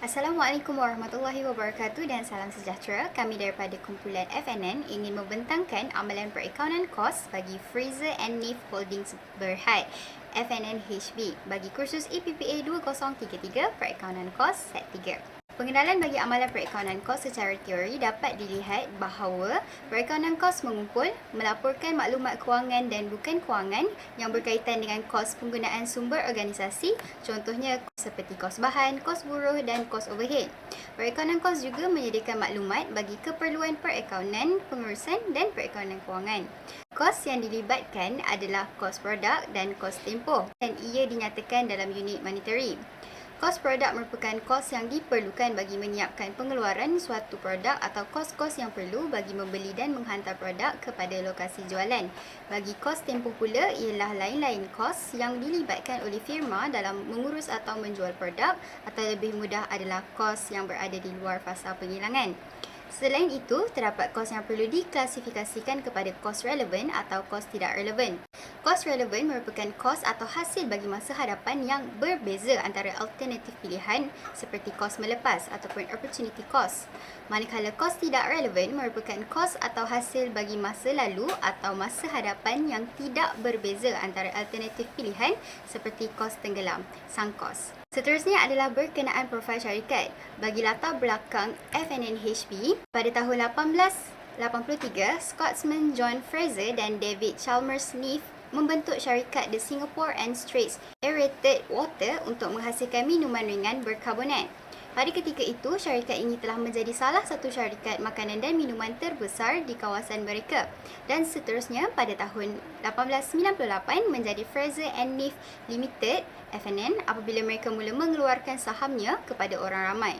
Assalamualaikum warahmatullahi wabarakatuh dan salam sejahtera. Kami daripada kumpulan FNN ingin membentangkan amalan perakaunan kos bagi Fraser and Neff Holdings Berhad FNN HB bagi kursus EPPA 2033 perakaunan kos set 3. Pengenalan bagi amalan perakaunan kos secara teori dapat dilihat bahawa perakaunan kos mengumpul, melaporkan maklumat kewangan dan bukan kewangan yang berkaitan dengan kos penggunaan sumber organisasi, contohnya seperti kos bahan, kos buruh dan kos overhead. Perakaunan kos juga menyediakan maklumat bagi keperluan perakaunan, pengurusan dan perakaunan kewangan. Kos yang dilibatkan adalah kos produk dan kos tempoh dan ia dinyatakan dalam unit monetary. Kos produk merupakan kos yang diperlukan bagi menyiapkan pengeluaran suatu produk atau kos-kos yang perlu bagi membeli dan menghantar produk kepada lokasi jualan. Bagi kos tempoh pula ialah lain-lain kos yang dilibatkan oleh firma dalam mengurus atau menjual produk atau lebih mudah adalah kos yang berada di luar fasa penghilangan. Selain itu, terdapat kos yang perlu diklasifikasikan kepada kos relevan atau kos tidak relevan. Kos relevan merupakan kos atau hasil bagi masa hadapan yang berbeza antara alternatif pilihan seperti kos melepas ataupun opportunity cost. Manakala kos tidak relevan merupakan kos atau hasil bagi masa lalu atau masa hadapan yang tidak berbeza antara alternatif pilihan seperti kos tenggelam, sunk cost. Seterusnya adalah berkenaan profil syarikat. Bagi latar belakang FNNHB, pada tahun 1883, Scotsman John Fraser dan David Chalmers Neff membentuk syarikat The Singapore and Straits Aerated Water untuk menghasilkan minuman ringan berkarbonat. Pada ketika itu, syarikat ini telah menjadi salah satu syarikat makanan dan minuman terbesar di kawasan mereka dan seterusnya pada tahun 1898 menjadi Fraser and Neff Limited FNN apabila mereka mula mengeluarkan sahamnya kepada orang ramai.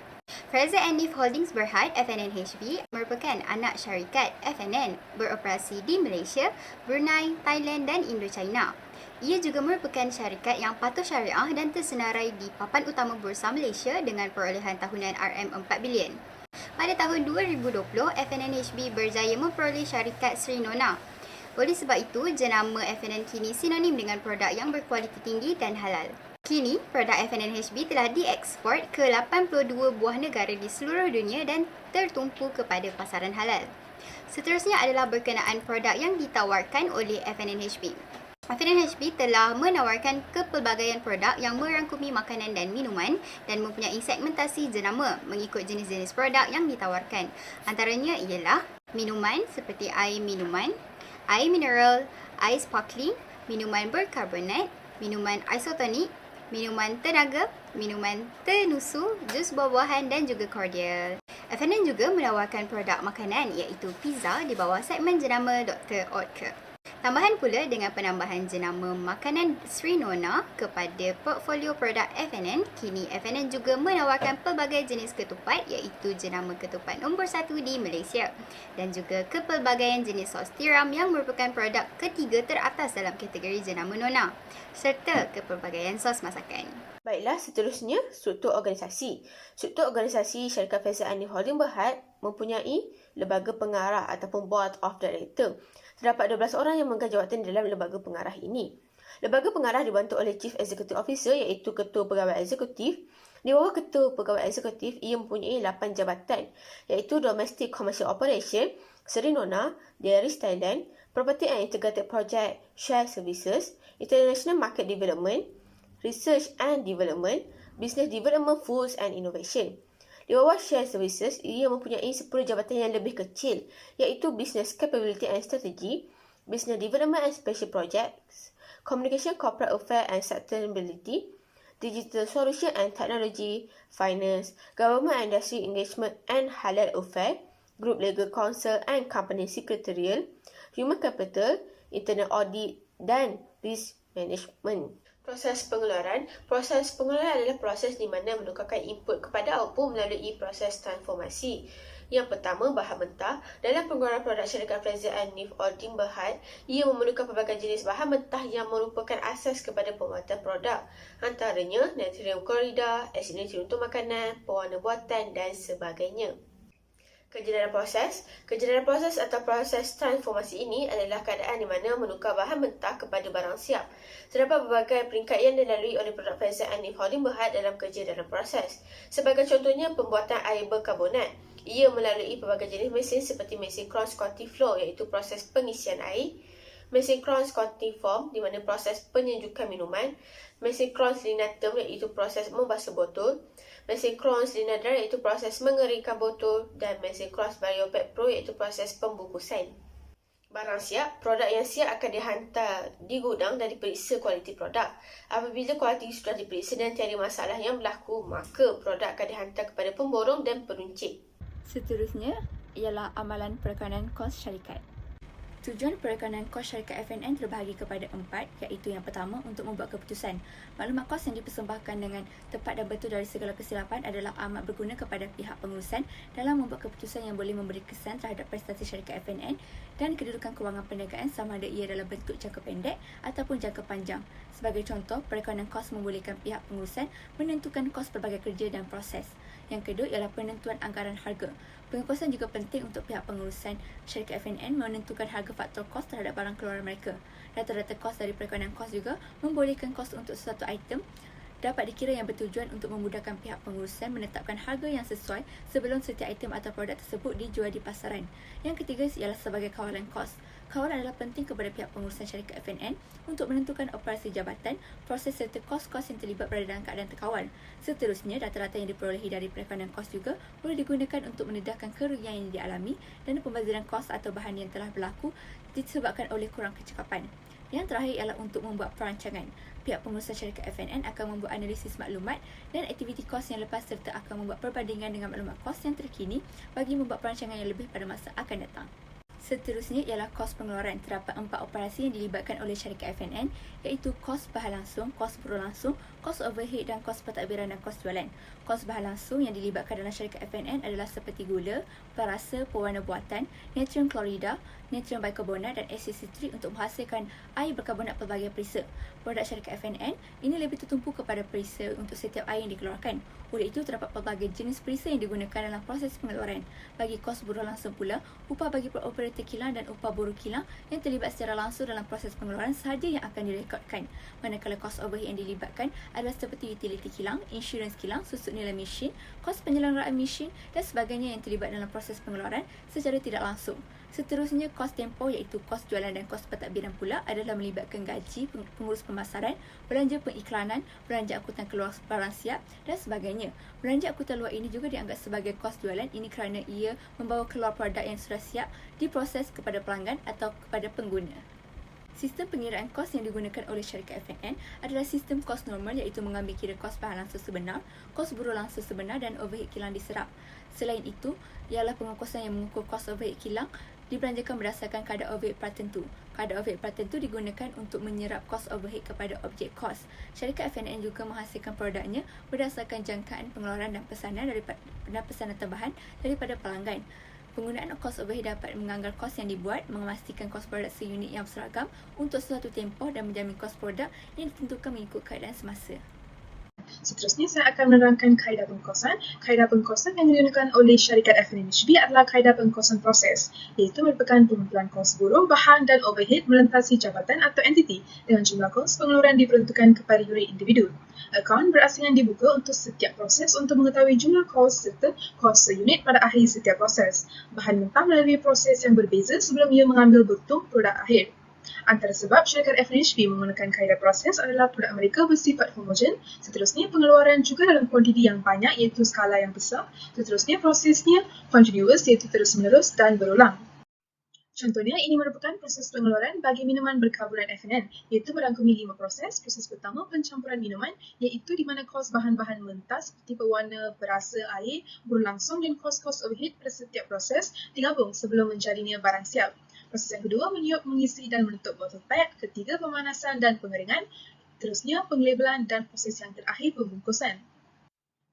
Fraser and Neff Holdings Berhad FNN HB merupakan anak syarikat FNN beroperasi di Malaysia, Brunei, Thailand dan Indochina. Ia juga merupakan syarikat yang patuh syariah dan tersenarai di papan utama Bursa Malaysia dengan perolehan tahunan RM4 bilion. Pada tahun 2020, FNNHB berjaya memperoleh syarikat Sri Nona. Oleh sebab itu, jenama FNN kini sinonim dengan produk yang berkualiti tinggi dan halal. Kini, produk FNNHB telah dieksport ke 82 buah negara di seluruh dunia dan tertumpu kepada pasaran halal. Seterusnya adalah berkenaan produk yang ditawarkan oleh FNNHB. FNNHB telah menawarkan kepelbagaian produk yang merangkumi makanan dan minuman dan mempunyai segmentasi jenama mengikut jenis-jenis produk yang ditawarkan. Antaranya ialah minuman seperti air minuman, air mineral, air sparkling, minuman berkarbonat, minuman isotonik, minuman tenaga, minuman tenusu, jus buah-buahan dan juga cordial. FNN juga menawarkan produk makanan iaitu pizza di bawah segmen jenama Dr. Oetker. Tambahan pula dengan penambahan jenama makanan Sri Nona kepada portfolio produk FNN, kini FNN juga menawarkan pelbagai jenis ketupat iaitu jenama ketupat nombor 1 di Malaysia dan juga kepelbagaian jenis sos tiram yang merupakan produk ketiga teratas dalam kategori jenama Nona serta kepelbagaian sos masakan. Baiklah, seterusnya struktur organisasi. Struktur organisasi syarikat Fraser and Neff Holdings Berhad mempunyai lembaga pengarah ataupun board of director. Terdapat 12 orang yang memegang jawatan dalam lembaga pengarah ini. Lembaga pengarah dibantu oleh Chief Executive Officer iaitu Ketua Pegawai Eksekutif. Di bawah Ketua Pegawai Eksekutif, ia mempunyai 8 jabatan iaitu Domestic Commercial Operation, Sri Nona, Dairies Thailand, Property and Integrated Project Share Services, International Market Development, Research and Development, Business Development, Foods and Innovation. Di bawah Share Services, ia mempunyai 10 jabatan yang lebih kecil iaitu Business Capability and Strategy, Business Development and Special Projects, Communication, Corporate Affairs and Sustainability, Digital Solution and Technology, Finance, Government and Industry Engagement and Halal Affairs, Group Legal Counsel and Company Secretarial, Human Capital, Internal Audit dan Risk Management. Proses pengeluaran adalah proses di mana menukarkan input kepada output melalui proses transformasi. Yang pertama, bahan mentah. Dalam pengeluaran produk syarikat Fraser and Neff Holdings Berhad, ia memerlukan pelbagai jenis bahan mentah yang merupakan asas kepada pembuatan produk. Antaranya, natrium klorida, asid natrium untuk makanan, pewarna buatan dan sebagainya. Kejedaran proses. Kejedaran proses atau proses transformasi ini adalah keadaan di mana menukar bahan mentah kepada barang siap. Terdapat berbagai peringkat yang dilalui oleh produk Faizal Hanif Holding Berhad dalam kejedaran proses. Sebagai contohnya, pembuatan air berkarbonat. Ia melalui pelbagai jenis mesin seperti mesin cross-cutting flow iaitu proses pengisian air, mesin cross-cutting form di mana proses penyejukan minuman, mesin cross-linatum iaitu proses membasuh botol, mesin cross-linadar iaitu proses mengeringkan botol dan mesin cross-bariopack pro iaitu proses pembungkusan. Barang siap, produk yang siap akan dihantar di gudang dan diperiksa kualiti produk. Apabila kualiti sudah diperiksa dan tiada masalah yang berlaku, maka produk akan dihantar kepada pemborong dan peruncit. Seterusnya ialah amalan perekanan kos syarikat. Tujuan perekanan kos syarikat FNN terbahagi kepada 4, iaitu yang pertama untuk membuat keputusan. Maklumat kos yang dipersembahkan dengan tepat dan betul dari segala kesilapan adalah amat berguna kepada pihak pengurusan dalam membuat keputusan yang boleh memberi kesan terhadap prestasi syarikat FNN dan kedudukan kewangan perniagaan sama ada ia dalam bentuk jangka pendek ataupun jangka panjang. Sebagai contoh, perekanan kos membolehkan pihak pengurusan menentukan kos pelbagai kerja dan proses. Yang kedua ialah penentuan anggaran harga. Pengurusan juga penting untuk pihak pengurusan syarikat FNN menentukan harga faktor kos terhadap barang keluaran mereka. Rata-rata kos dari perekanan kos juga membolehkan kos untuk sesuatu item dapat dikira yang bertujuan untuk memudahkan pihak pengurusan menetapkan harga yang sesuai sebelum setiap item atau produk tersebut dijual di pasaran. Yang ketiga ialah sebagai kawalan kos. Kawalan adalah penting kepada pihak pengurusan syarikat FNN untuk menentukan operasi jabatan, proses serta kos-kos yang terlibat berada dalam keadaan terkawal. Seterusnya, data-data yang diperolehi dari perekanan kos juga boleh digunakan untuk mendedahkan kerugian yang dialami dan pembaziran kos atau bahan yang telah berlaku disebabkan oleh kurang kecekapan. Yang terakhir ialah untuk membuat perancangan. Pihak pengurusan syarikat FNN akan membuat analisis maklumat dan aktiviti kos yang lepas serta akan membuat perbandingan dengan maklumat kos yang terkini bagi membuat perancangan yang lebih pada masa akan datang. Seterusnya ialah kos pengeluaran. Terdapat 4 operasi yang dilibatkan oleh syarikat FNN iaitu kos bahan langsung, kos berlangsung, kos overhead dan kos pentadbiran dan kos jualan. Kos bahan langsung yang dilibatkan dalam syarikat FNN adalah seperti gula, perasa, pewarna buatan, natrium klorida, natrium bikarbonat dan asid sitrik untuk menghasilkan air berkarbonat pelbagai perisa. Produk syarikat FNN ini lebih tertumpu kepada perisa untuk setiap air yang dikeluarkan. Oleh itu, terdapat pelbagai jenis perisa yang digunakan dalam proses pengeluaran. Bagi kos berlangsung pula, upah bagi operator kilang dan upah buruh kilang yang terlibat secara langsung dalam proses pengeluaran sahaja yang akan direkodkan. Manakala kos overhead yang dilibatkan adalah seperti utiliti kilang, insurans kilang, susut nilai mesin, kos penyelenggaraan mesin dan sebagainya yang terlibat dalam proses pengeluaran secara tidak langsung. Seterusnya, kos tempoh iaitu kos jualan dan kos pentadbiran pula adalah melibatkan gaji pengurus pemasaran, belanja pengiklanan, belanja angkutan keluar barang siap dan sebagainya. Belanja angkutan luar ini juga dianggap sebagai kos jualan ini kerana ia membawa keluar produk yang sudah siap diproses kepada pelanggan atau kepada pengguna. Sistem pengiraan kos yang digunakan oleh syarikat FNN adalah sistem kos normal iaitu mengambil kira kos bahan langsung sebenar, kos buruh langsung sebenar dan overhead kilang diserap. Selain itu, ialah pengukusan yang mengukur kos overhead kilang dibelanjakan berdasarkan kadar overhead tertentu. Kadar overhead tertentu digunakan untuk menyerap kos overhead kepada objek kos. Syarikat FNN juga menghasilkan produknya berdasarkan jangkaan pengeluaran dan pesanan tambahan daripada pelanggan. Penggunaan kos overhead dapat menganggar kos yang dibuat, memastikan kos produk seunit yang seragam untuk suatu tempoh dan menjamin kos produk yang ditentukan mengikut keadaan semasa. Seterusnya, saya akan menerangkan kaedah pengkosan. Kaedah pengkosan yang digunakan oleh syarikat FNN HB adalah kaedah pengkosan proses, iaitu merupakan pengumpulan kos buruh, bahan dan overhead melintasi jabatan atau entiti dengan jumlah kos pengeluaran diperuntukkan kepada unit individu. Akaun berasingan dibuka untuk setiap proses untuk mengetahui jumlah kos serta kos seunit pada akhir setiap proses. Bahan mentah melalui proses yang berbeza sebelum ia mengambil bentuk produk akhir. Antara sebab syarikat FNHB menggunakan kaedah proses adalah produk mereka bersifat homogen, seterusnya pengeluaran juga dalam kuantiti yang banyak iaitu skala yang besar, seterusnya prosesnya continuous iaitu terus-menerus dan berulang. Contohnya, ini merupakan proses pengeluaran bagi minuman berkarbonat FNN, iaitu merangkumi 5 proses. Proses pertama, pencampuran minuman, iaitu di mana kos bahan-bahan mentah seperti pewarna, perasa, air, berlangsung dan kos-kos overhead pada setiap proses digabung sebelum menjadinya barang siap. Proses yang kedua, meniup, mengisi dan menutup botol pet. Ketiga, pemanasan dan pengeringan. Terusnya, penglabelan dan proses yang terakhir, pembungkusan.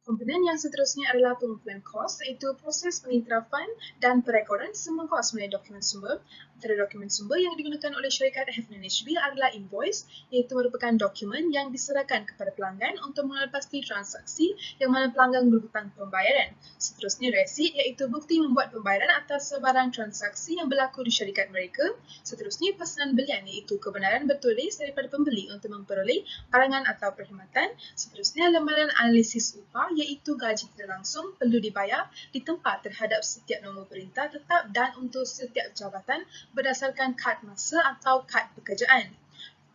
Komponen yang seterusnya adalah pengumpulan kos, iaitu proses pengiktirafan dan perekodan semua kos melalui dokumen sumber Antara dokumen sumber yang digunakan oleh syarikat FNNHB adalah invoice, iaitu merupakan dokumen yang diserahkan kepada pelanggan untuk mengelepaskan transaksi yang mana pelanggan berhutang pembayaran. Seterusnya resit, iaitu bukti membuat pembayaran atas sebarang transaksi yang berlaku di syarikat mereka. Seterusnya pesanan belian, iaitu kebenaran bertulis daripada pembeli untuk memperoleh barangan atau perkhidmatan. Seterusnya lembaran analisis upah, iaitu gaji tidak langsung perlu dibayar di tempat terhadap setiap nombor perintah tetap dan untuk setiap jabatan berdasarkan kad masa atau kad pekerjaan.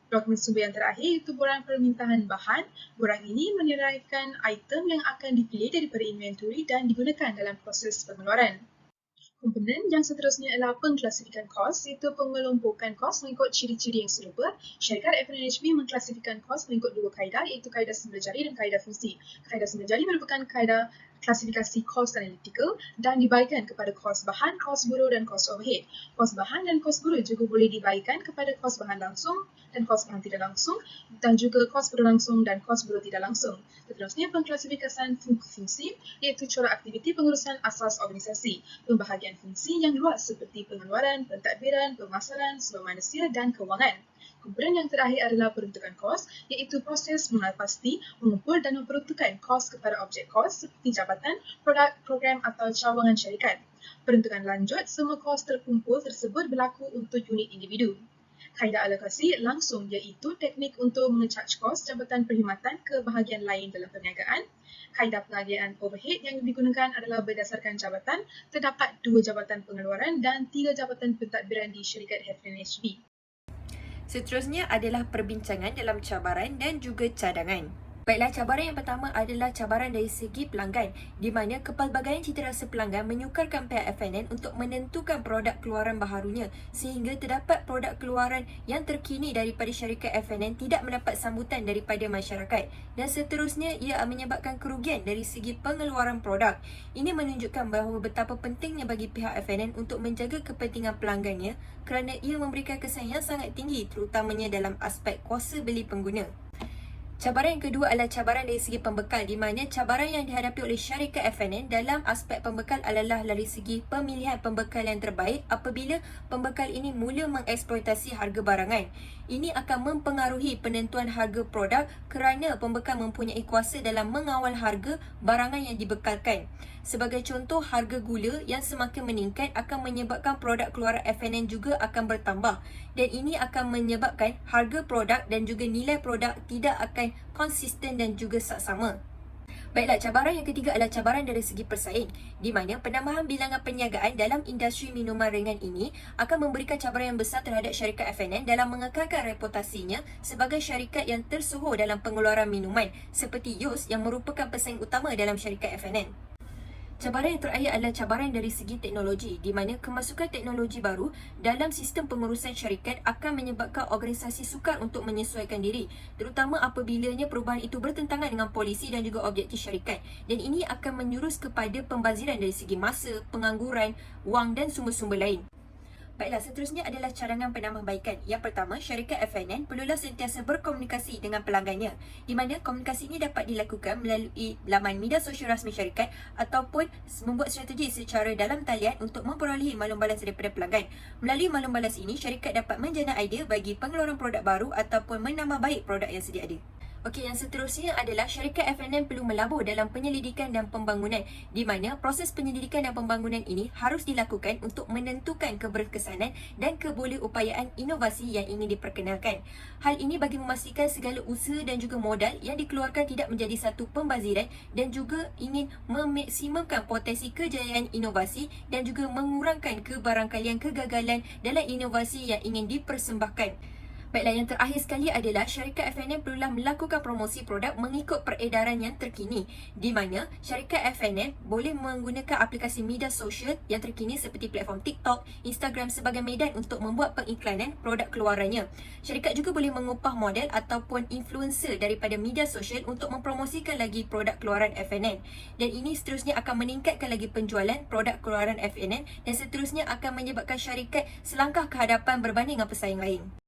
Dokumen sumber yang terakhir iaitu borang permintaan bahan. Borang ini meniraikan item yang akan dipilih daripada inventory dan digunakan dalam proses pengeluaran. Komponen yang seterusnya adalah pengklasifikan kos, iaitu pengelompokan kos mengikut ciri-ciri yang serupa. Syarikat FNNHB mengklasifikan kos mengikut dua kaedah, iaitu kaedah sembilan jari dan kaedah fungsi. Kaedah sembilan jari merupakan kaedah klasifikasi kos analytical dan dibagikan kepada kos bahan, kos buruh dan kos overhead. Kos bahan dan kos buruh juga boleh dibagikan kepada kos bahan langsung dan kos bahan tidak langsung dan juga kos berlangsung dan kos buruh tidak langsung. Seterusnya pengklasifikasian fungsi, iaitu corak aktiviti pengurusan asas organisasi. Pembahagian fungsi yang luas seperti pengeluaran, pentadbiran, pemasaran, sumber manusia dan kewangan. Komponen yang terakhir adalah peruntukan kos, iaitu proses mengenal pasti, mengumpul dan memperuntukkan kos kepada objek kos seperti jabatan, produk, program atau cawangan syarikat. Peruntukan lanjut, semua kos terkumpul tersebut berlaku untuk unit individu. Kaedah alokasi langsung, iaitu teknik untuk mengecharge kos jabatan perkhidmatan ke bahagian lain dalam perniagaan. Kaedah pengagihan overhead yang digunakan adalah berdasarkan jabatan. Terdapat 2 jabatan pengeluaran dan 3 jabatan pentadbiran di syarikat FNNHB. Seterusnya adalah perbincangan dalam cabaran dan juga cadangan. Baiklah, cabaran yang pertama adalah cabaran dari segi pelanggan, di mana kepelbagaian citarasa pelanggan menyukarkan pihak FNN untuk menentukan produk keluaran baharunya sehingga terdapat produk keluaran yang terkini daripada syarikat FNN tidak mendapat sambutan daripada masyarakat dan seterusnya ia menyebabkan kerugian dari segi pengeluaran produk. Ini menunjukkan bahawa betapa pentingnya bagi pihak FNN untuk menjaga kepentingan pelanggannya kerana ia memberikan kesan yang sangat tinggi terutamanya dalam aspek kuasa beli pengguna. Cabaran yang kedua adalah cabaran dari segi pembekal, di mana cabaran yang dihadapi oleh syarikat FNN dalam aspek pembekal adalah dari segi pemilihan pembekal yang terbaik apabila pembekal ini mula mengeksploitasi harga barangan. Ini akan mempengaruhi penentuan harga produk kerana pembekal mempunyai kuasa dalam mengawal harga barangan yang dibekalkan. Sebagai contoh, harga gula yang semakin meningkat akan menyebabkan produk keluaran FNN juga akan bertambah dan ini akan menyebabkan harga produk dan juga nilai produk tidak akan konsisten dan juga saksama. Baiklah, cabaran yang ketiga adalah cabaran dari segi persaing, di mana penambahan bilangan perniagaan dalam industri minuman ringan ini akan memberikan cabaran yang besar terhadap syarikat FNN dalam mengekalkan reputasinya sebagai syarikat yang tersohor dalam pengeluaran minuman seperti Yos yang merupakan pesaing utama dalam syarikat FNN. Cabaran yang terakhir adalah cabaran dari segi teknologi, di mana kemasukan teknologi baru dalam sistem pengurusan syarikat akan menyebabkan organisasi sukar untuk menyesuaikan diri, terutama apabila perubahan itu bertentangan dengan polisi dan juga objektif syarikat, dan ini akan menjurus kepada pembaziran dari segi masa, pengangguran, wang dan sumber-sumber lain. Baiklah, seterusnya adalah cadangan penambahbaikan. Yang pertama, syarikat FNN perlulah sentiasa berkomunikasi dengan pelanggannya, di mana komunikasi ini dapat dilakukan melalui laman media sosial rasmi syarikat ataupun membuat strategi secara dalam talian untuk memperolehi maklum balas daripada pelanggan. Melalui maklum balas ini, syarikat dapat menjana idea bagi pengeluaran produk baru ataupun menambah baik produk yang sedia ada. Okey, yang seterusnya adalah syarikat FNN perlu melabur dalam penyelidikan dan pembangunan, di mana proses penyelidikan dan pembangunan ini harus dilakukan untuk menentukan keberkesanan dan kebolehupayaan inovasi yang ingin diperkenalkan. Hal ini bagi memastikan segala usaha dan juga modal yang dikeluarkan tidak menjadi satu pembaziran dan juga ingin memaksimumkan potensi kejayaan inovasi dan juga mengurangkan kebarangkalian kegagalan dalam inovasi yang ingin dipersembahkan. Baiklah, yang terakhir sekali adalah syarikat FNN perlulah melakukan promosi produk mengikut peredaran yang terkini, di mana syarikat FNN boleh menggunakan aplikasi media sosial yang terkini seperti platform TikTok, Instagram sebagai medan untuk membuat pengiklanan produk keluarannya. Syarikat juga boleh mengupah model ataupun influencer daripada media sosial untuk mempromosikan lagi produk keluaran FNN. Dan ini seterusnya akan meningkatkan lagi penjualan produk keluaran FNN dan seterusnya akan menyebabkan syarikat selangkah ke hadapan berbanding dengan pesaing lain.